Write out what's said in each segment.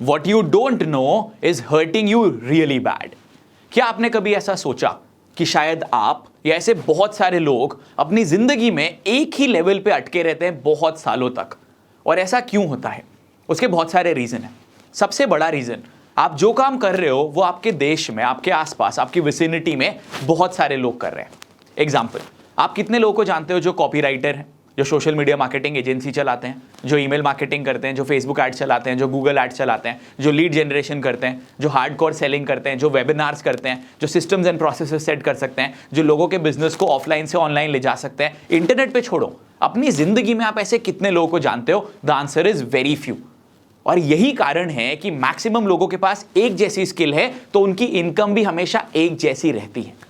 What you don't know is hurting you really bad. क्या आपने कभी ऐसा सोचा कि शायद आप या ऐसे बहुत सारे लोग अपनी जिंदगी में एक ही लेवल पे अटके रहते हैं बहुत सालों तक? और ऐसा क्यों होता है? उसके बहुत सारे रीजन हैं। सबसे बड़ा रीजन, आप जो काम कर रहे हो वो आपके देश में, आपके आसपास, आपकी विसिनिटी में बहुत सारे लोग कर रहे हैं। एग्जाम्पल, आप कितने लोगों को जानते हो जो कॉपीराइटर हैं, जो सोशल मीडिया मार्केटिंग एजेंसी चलाते हैं, जो ईमेल मार्केटिंग करते हैं, जो फेसबुक एड्स चलाते हैं, जो गूगल एड्स चलाते हैं, जो लीड जनरेशन करते हैं, जो हार्डकोर सेलिंग करते हैं, जो वेबिनार्स करते हैं, जो सिस्टम्स एंड प्रोसेसेस सेट कर सकते हैं, जो लोगों के बिजनेस को ऑफलाइन से ऑनलाइन ले जा सकते हैं। इंटरनेट पे छोड़ो, अपनी जिंदगी में आप ऐसे कितने लोगों को जानते हो? The answer is very few. और यही कारण है कि मैक्सिमम लोगों के पास एक जैसी स्किल है तो उनकी इनकम भी हमेशा एक जैसी रहती है।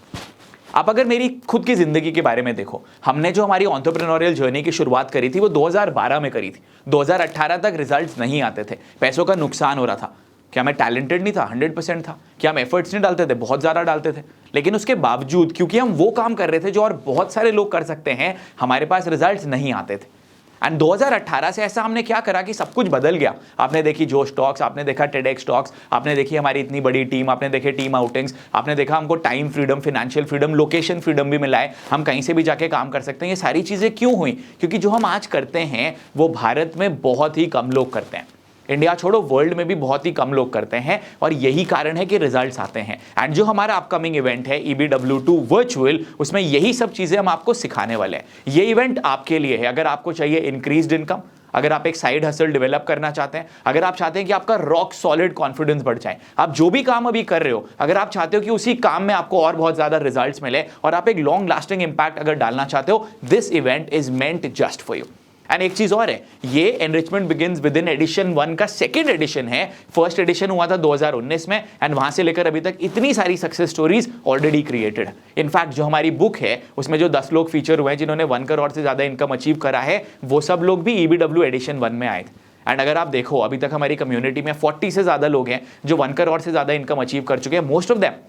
आप अगर मेरी खुद की जिंदगी के बारे में देखो, हमने जो हमारी एंटरप्रेन्योरियल जर्नी की शुरुआत करी थी वो 2012 में करी थी। 2018 तक रिजल्ट्स नहीं आते थे, पैसों का नुकसान हो रहा था। क्या मैं टैलेंटेड नहीं था? 100% था। क्या हम एफर्ट्स नहीं डालते थे? बहुत ज़्यादा डालते थे। लेकिन उसके बावजूद, क्योंकि हम वो काम कर रहे थे जो और बहुत सारे लोग कर सकते हैं, हमारे पास रिजल्ट्स नहीं आते थे। एंड 2018 से ऐसा हमने क्या करा कि सब कुछ बदल गया। आपने देखी जोश टॉक्स, आपने देखा टेडेक्स टॉक्स, आपने देखी हमारी इतनी बड़ी टीम, आपने देखे टीम आउटिंग्स, आपने देखा हमको time freedom, financial freedom, location freedom भी मिला है। हम कहीं से भी जाके काम कर सकते हैं। ये सारी चीज़ें क्यों हुई? क्योंकि जो हम आज करते हैं वो भारत में बहुत ही कम लोग करते हैं। इंडिया छोड़ो, वर्ल्ड में भी बहुत ही कम लोग करते हैं। और यही कारण है कि रिजल्ट्स आते हैं। एंड जो हमारा अपकमिंग इवेंट है EBW2 वर्चुअल, उसमें यही सब चीज़ें हम आपको सिखाने वाले हैं। ये इवेंट आपके लिए है। अगर आपको चाहिए इंक्रीज्ड इनकम, अगर आप एक साइड हसल डेवलप करना चाहते हैं, अगर आप चाहते हैं कि आपका रॉक सॉलिड कॉन्फिडेंस बढ़ जाए, आप जो भी काम अभी कर रहे हो, अगर आप चाहते हो कि उसी काम में आपको और बहुत ज़्यादा रिजल्ट्स मिले और आप एक लॉन्ग लास्टिंग इंपैक्ट अगर डालना चाहते हो, this event is meant just for you. And एक चीज और है, ये enrichment begins with in edition 1 का सेकंड एडिशन है। फर्स्ट एडिशन हुआ था 2019 में एंड वहां से लेकर अभी तक इतनी सारी सक्सेस स्टोरीज ऑलरेडी क्रिएटेड है। इनफैक्ट जो हमारी बुक है उसमें जो 10 लोग फीचर हुए हैं जिन्होंने 1 करोड़ से ज्यादा इनकम अचीव करा है, वो सब लोग भी EBW एडिशन 1 में आए थे। एंड अगर आप देखो, अभी तक हमारी कम्युनिटी में 40 से ज्यादा लोग हैं जो 1 करोड़ से ज्यादा इनकम अचीव कर चुके हैं। Most of them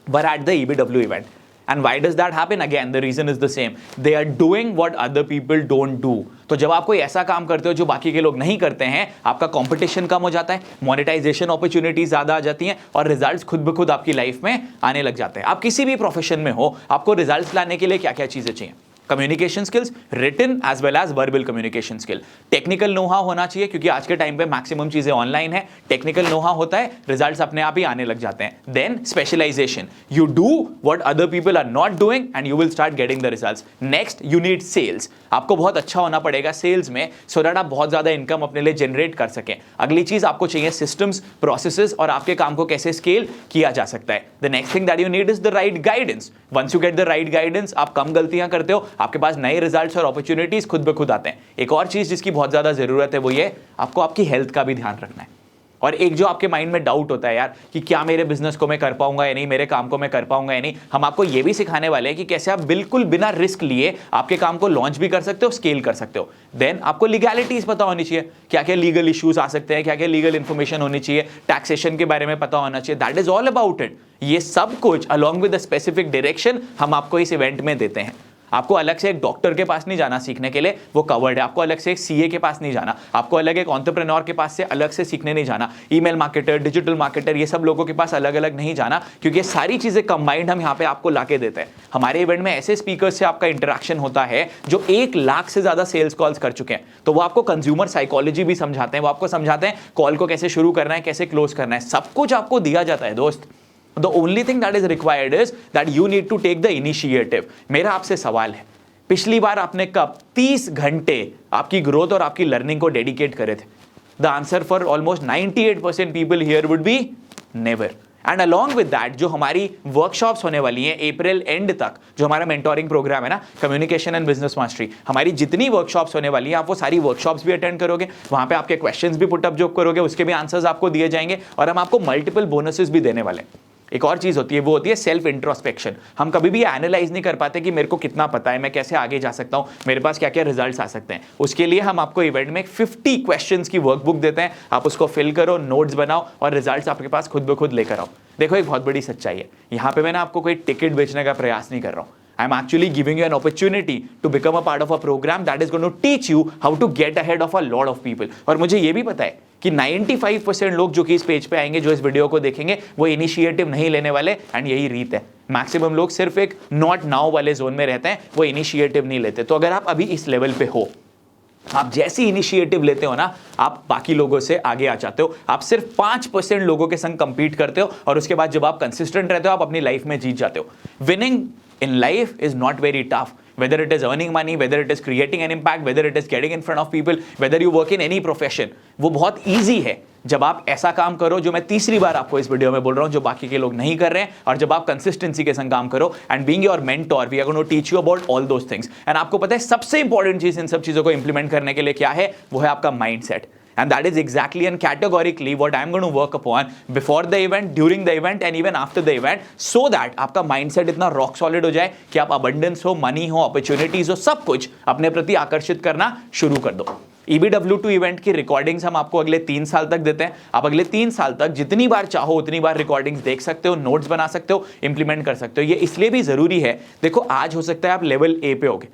were at the EBW event. And why does that happen? Again, the reason is the same. They are doing what other people don't do. तो जब आप कोई ऐसा काम करते हो जो बाकी के लोग नहीं करते हैं, आपका कंपटीशन कम हो जाता है, मोनेटाइजेशन अपॉर्चुनिटीज ज्यादा आ जाती हैं और रिजल्ट्स खुद ब खुद आपकी लाइफ में आने लग जाते हैं। आप किसी भी प्रोफेशन में हो, आपको रिजल्ट्स लाने के लिए क्या क्या चीजें चाहिए? Communication skills, written as well as verbal communication skill. Technical नोहा होना चाहिए क्योंकि आज के टाइम पे मैक्सिमम चीजें ऑनलाइन है। टेक्निकल नोहा होता है, रिजल्ट्स अपने आप ही आने लग जाते हैं। Then specialization, you do what other people are not doing and you will start getting the results. Next, you need sales. आपको बहुत अच्छा होना पड़ेगा सेल्स में सो दैट आप बहुत ज्यादा इनकम अपने लिए जनरेट कर सकें। अगली चीज आपको चाहिए सिस्टम्स, प्रोसेसेस और आपके काम को कैसे स्केल किया जा सकता है। The next thing that you need is the right guidance. Once you get the right guidance, आप कम गलतियां करते हो, आपके पास नए रिजल्ट्स और अपॉर्चुनिटीज खुद ब खुद आते हैं। एक और चीज जिसकी बहुत ज्यादा जरूरत है वो ये, आपको आपकी हेल्थ का भी ध्यान रखना है। और एक जो आपके माइंड में डाउट होता है यार कि क्या मेरे बिजनेस को मैं कर पाऊंगा या नहीं, मेरे काम को मैं कर पाऊंगा या नहीं, हम आपको ये भी सिखाने वाले हैं कि कैसे आप बिल्कुल बिना रिस्क लिए आपके काम को लॉन्च भी कर सकते हो, स्केल कर सकते हो। देन आपको लीगैलिटीज पता होनी चाहिए, क्या क्या लीगल इश्यूज आ सकते हैं, क्या क्या लीगल इंफॉर्मेशन होनी चाहिए, टैक्सेशन के बारे में पता होना चाहिए। That is all about it. ये सब कुछ along with the specific direction हम आपको इस इवेंट में देते हैं। आपको अलग से एक डॉक्टर के पास नहीं जाना सीखने के लिए, वो कवर्ड है। आपको अलग से एक CA के पास नहीं जाना, आपको अलग एक एंटरप्रेन्योर के पास से अलग से सीखने नहीं जाना, ईमेल मार्केटर, डिजिटल मार्केटर, ये सब लोगों के पास अलग अलग नहीं जाना, क्योंकि ये सारी चीजें कंबाइंड हम यहाँ पे आपको लाके देते हैं। हमारे इवेंट में ऐसे स्पीकर से आपका इंटरेक्शन होता है जो 1 लाख से ज्यादा सेल्स कॉल्स कर चुके हैं। तो वो आपको कंज्यूमर साइकोलॉजी भी समझाते हैं, वो आपको समझाते हैं कॉल को कैसे शुरू करना है, कैसे क्लोज करना है, सब कुछ आपको दिया जाता है दोस्त। The only thing that is required is that you need to take the initiative. मेरा आपसे सवाल है, पिछली बार आपने कब 30 घंटे आपकी ग्रोथ और आपकी लर्निंग को डेडिकेट करे थे? The answer for almost 98% people here would be never. And along with that जो हमारी वर्कशॉप्स होने वाली हैं अप्रैल एंड तक, जो हमारा मेंटोरिंग प्रोग्राम है ना, कम्युनिकेशन एंड बिजनेस मास्टरी, हमारी जितनी वर्कशॉप्स होने वाली हैं, आप वो सारी वर्कशॉप्स भी अटेंड करोगे, वहां पे आपके क्वेश्चंस भी पुटअप जो करोगे उसके भी आंसर्स आपको दिए जाएंगे और हम आपको मल्टीपल बोनसेस भी देने वाले हैं। एक और चीज होती है, वो होती है सेल्फ इंट्रोस्पेक्शन। हम कभी भी एनालाइज नहीं कर पाते कि मेरे को कितना पता है, मैं कैसे आगे जा सकता हूं, मेरे पास क्या क्या रिजल्ट्स आ सकते हैं। उसके लिए हम आपको इवेंट में 50 क्वेश्चंस की वर्कबुक देते हैं, आप उसको फिल करो, नोट्स बनाओ और रिजल्ट्स आपके पास खुद ब खुद लेकर आओ। देखो एक बहुत बड़ी सच्चाई है, यहाँ पे मैं ना आपको कोई टिकट बेचने का प्रयास नहीं कर रहा हूँ। I am actually giving you an opportunity to become a part of a program that is going to teach you how to get ahead of a lot of people. और मुझे ये भी पता है कि 95% लोग जो कि इस पेज पे आएंगे, जो इस वीडियो को देखेंगे, वो इनिशिएटिव नहीं लेने वाले, एंड यही रीत है। मैक्सिमम लोग सिर्फ एक नॉट नाउ वाले जोन में रहते हैं, वो इनिशिएटिव नहीं लेते। तो अगर आप अभी इस लेवल पे हो, आप जैसी इनिशिएटिव लेते हो ना, आप बाकी लोगों से आगे आ जाते हो। आप सिर्फ 5% लोगों के संग कंपीट करते हो, और उसके बाद जब आप कंसिस्टेंट रहते हो, आप अपनी लाइफ में जीत जाते हो। Winning in life is not very tough, whether it is earning money, whether it is creating an impact, whether it is getting in front of people, whether you work in any profession, वो बहुत easy है जब आप ऐसा काम करो जो मैं तीसरी बार आपको इस वीडियो में बोल रहा हूं, जो बाकी के लोग नहीं कर रहे हैं, और जब आप कंसिस्टेंसी के संग काम करो। And being your mentor, we are going to teach you about all those things. And आपको पता है सबसे इंपॉर्टेंट चीज इन सब चीजों को इंप्लीमेंट करने के लिए क्या है? वो है आपका mindset. And that is exactly and categorically what I'm going to work upon before the event, during the event and even after the event, so that आपका mindset इतना rock solid हो जाए कि आप abundance हो, money हो, opportunities हो, सब कुछ अपने प्रति आकर्षित करना शुरू कर दो। EBW2 इवेंट की रिकॉर्डिंग्स हम आपको अगले 3 साल तक देते हैं। आप अगले 3 साल तक जितनी बार चाहो उतनी बार रिकॉर्डिंग्स देख सकते हो, नोट्स बना सकते हो, इंप्लीमेंट कर सकते हो। ये इसलिए भी जरूरी है, देखो आज हो सकता है आप लेवल ए पे होगे,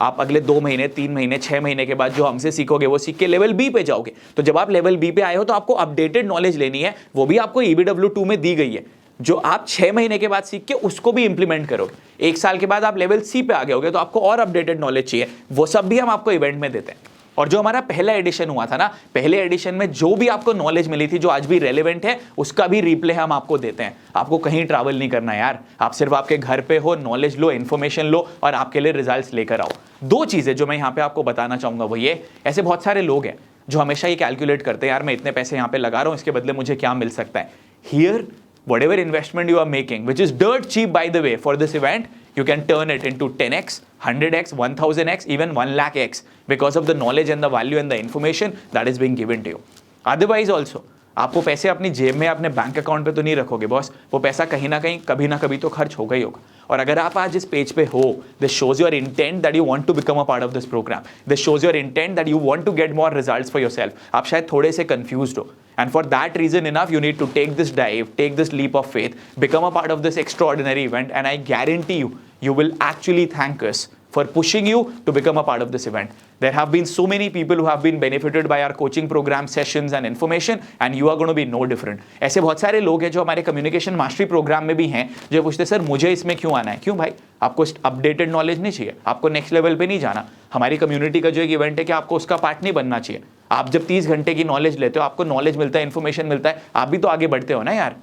आप अगले 2 महीने, 3 महीने, 6 महीने के बाद जो हमसे सीखोगे वो सीख के लेवल बी पे जाओगे। तो जब आप लेवल बी पे आए हो तो आपको अपडेटेड नॉलेज लेनी है, वो भी आपको EBW2 में दी गई है, जो आप 6 महीने के बाद सीख के उसको भी इंप्लीमेंट करोगे। 1 साल के बाद आप लेवल सी पे आ गए होगे, तो आपको और अपडेटेड नॉलेज चाहिए, वो सब भी हम आपको इवेंट में देते हैं। और जो हमारा पहला एडिशन हुआ था ना, पहले एडिशन में जो भी आपको नॉलेज मिली थी, जो आज भी रेलेवेंट है, उसका भी रिप्ले हम आपको देते हैं। आपको कहीं ट्रैवल नहीं करना यार, आप सिर्फ आपके घर पे हो, नॉलेज लो, इन्फॉर्मेशन लो, और आपके लिए रिजल्ट्स लेकर आओ। 2 चीजें जो मैं यहाँ पे आपको बताना चाहूंगा वो ये, ऐसे बहुत सारे लोग हैं जो हमेशा ये कैलकुलेट करते हैं, यार मैं इतने पैसे यहाँ पे लगा रहा हूँ, इसके बदले मुझे क्या मिल सकता है। Here whatever investment you are making, which is dirt cheap by the way for this event, you can turn it into 10x, 100x, 1000x, even 1 lakh x because of the knowledge and the value and the information that is being given to you. Otherwise also, आपको पैसे अपनी जेब में, अपने bank account पे तो नहीं रखोगे बॉस, वो पैसा कहीं ना कहीं कभी ना कभी तो खर्च होगा ही होगा। और अगर आप आज इस पेज पे हो, this shows your intent that you want to become a part of this program, this shows your intent that you want to get more results for yourself. आप शायद थोड़े से कंफ्यूज्ड हो, and for that reason enough you need to take this dive, take this leap of faith, become a part of this extraordinary event, and I guarantee you will actually thank us for pushing you to become a part of this event. There have been so many people who have been benefited by our coaching program sessions and information, and you are going to be no different. ऐसे बहुत सारे लोग हैं जो हमारे communication mastery programme में भी हैं, जो पूछते सर मुझे इसमें क्यों आना है। क्यों भाई? आपको अपडेटेड नॉलेज नहीं चाहिए, आपको नेक्स्ट लेवल पे नहीं जाना। हमारी कम्युनिटी का जो एक इवेंट है कि आपको उसका पार्ट नहीं बनना चाहिए। आप जब 30 घंटे की नॉलेज लेते हो, आपको नॉलेज मिलता है, इन्फॉर्मेशन मिलता है, आप भी तो आगे बढ़ते हो ना यार।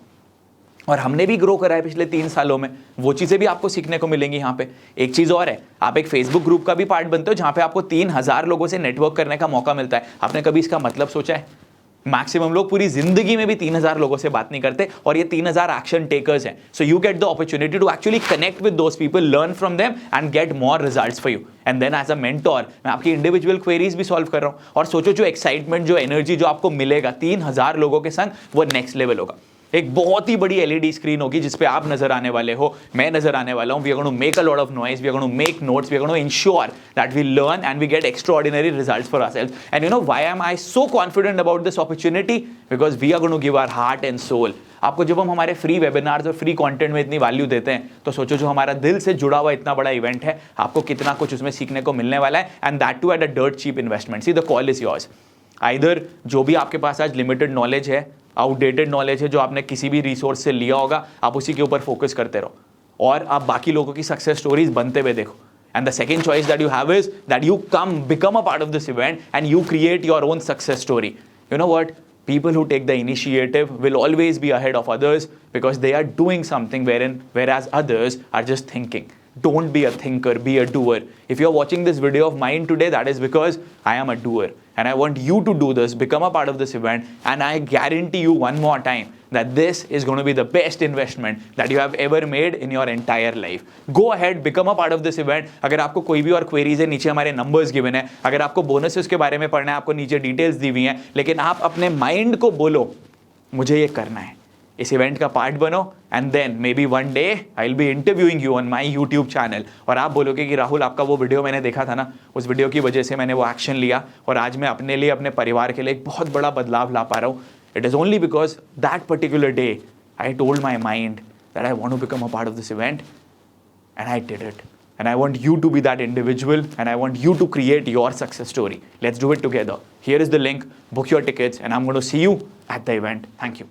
और हमने भी ग्रो करा है पिछले 3 सालों में, वो चीज़ें भी आपको सीखने को मिलेंगी यहाँ पे। एक चीज़ और है, आप एक फेसबुक ग्रुप का भी पार्ट बनते हो, जहाँ पे आपको 3000 लोगों से नेटवर्क करने का मौका मिलता है। आपने कभी इसका मतलब सोचा है? मैक्सिमम लोग पूरी जिंदगी में भी 3000 लोगों से बात नहीं करते, और ये 3000 एक्शन टेकर्स हैं। So you get the opportunity to actually connect with those people, learn from them and get more results for you. And then as a mentor मैं आपकी इंडिविजुअल क्वेरीज भी सॉल्व कर रहा हूँ। और सोचो जो एक्साइटमेंट, जो एनर्जी जो आपको मिलेगा 3000 लोगों के संग, वो नेक्स्ट लेवल होगा। एक बहुत ही बड़ी LED स्क्रीन होगी जिसपे आप नजर आने वाले हो, मैं नजर आने वाला हूं। We are going to make a lot of noise, we are going to make notes, we are going to ensure that we learn and we get extraordinary results for ourselves. And you know why am I so confident about this opportunity? Because we are going to give our heart and soul. आपको जब हम हमारे free webinars और free content में इतनी value देते हैं, तो सोचो जो हमारा दिल से जुड़ा हुआ इतना बड़ा इवेंट है, आपको कितना कुछ उसमें सीखने को मिलने वाला है। And that too at a dirt cheap investment. See the call is yours. Either जो भी आपके पास आज लिमिटेड नॉलेज है, आउटडेटेड नॉलेज है, जो आपने किसी भी रिसोर्स से लिया होगा, आप उसी के ऊपर फोकस करते रहो और आप बाकी लोगों की सक्सेस स्टोरीज बनते हुए देखो। And the second choice that you have is that you become a part of this event and you create your own success story. You know what? People who take the initiative will always be ahead of others because they are doing something whereas others are just thinking. Don't be a thinker, be a doer. If you're watching this video of mine today, that is because I am a doer. And I want you to do this, become a part of this event. And I guarantee you one more time that this is going to be the best investment that you have ever made in your entire life. Go ahead, become a part of this event. अगर आपको कोई भी और queries है, नीचे हमारे numbers given है। अगर आपको बोनसेस के बारे में पढ़ना है, आपको नीचे डिटेल्स दी हुई हैं। लेकिन आप अपने माइंड को बोलो, मुझे ये करना है, इस इवेंट का पार्ट बनो, and then maybe one day I will be interviewing you on my YouTube channel. और आप बोलोगे कि राहुल, आपका वो वीडियो मैंने देखा था ना, उस वीडियो की वजह से मैंने वो एक्शन लिया और आज मैं अपने लिए, अपने परिवार के लिए एक बहुत बड़ा बदलाव ला पा रहा हूँ। It is only because that particular day I told my mind that I want to become a part of this event and I did it. and I want you to be that individual, and I want you to create your success story. Let's do it together. Here is the link, book your tickets, and I'm going to see you at the event. Thank you.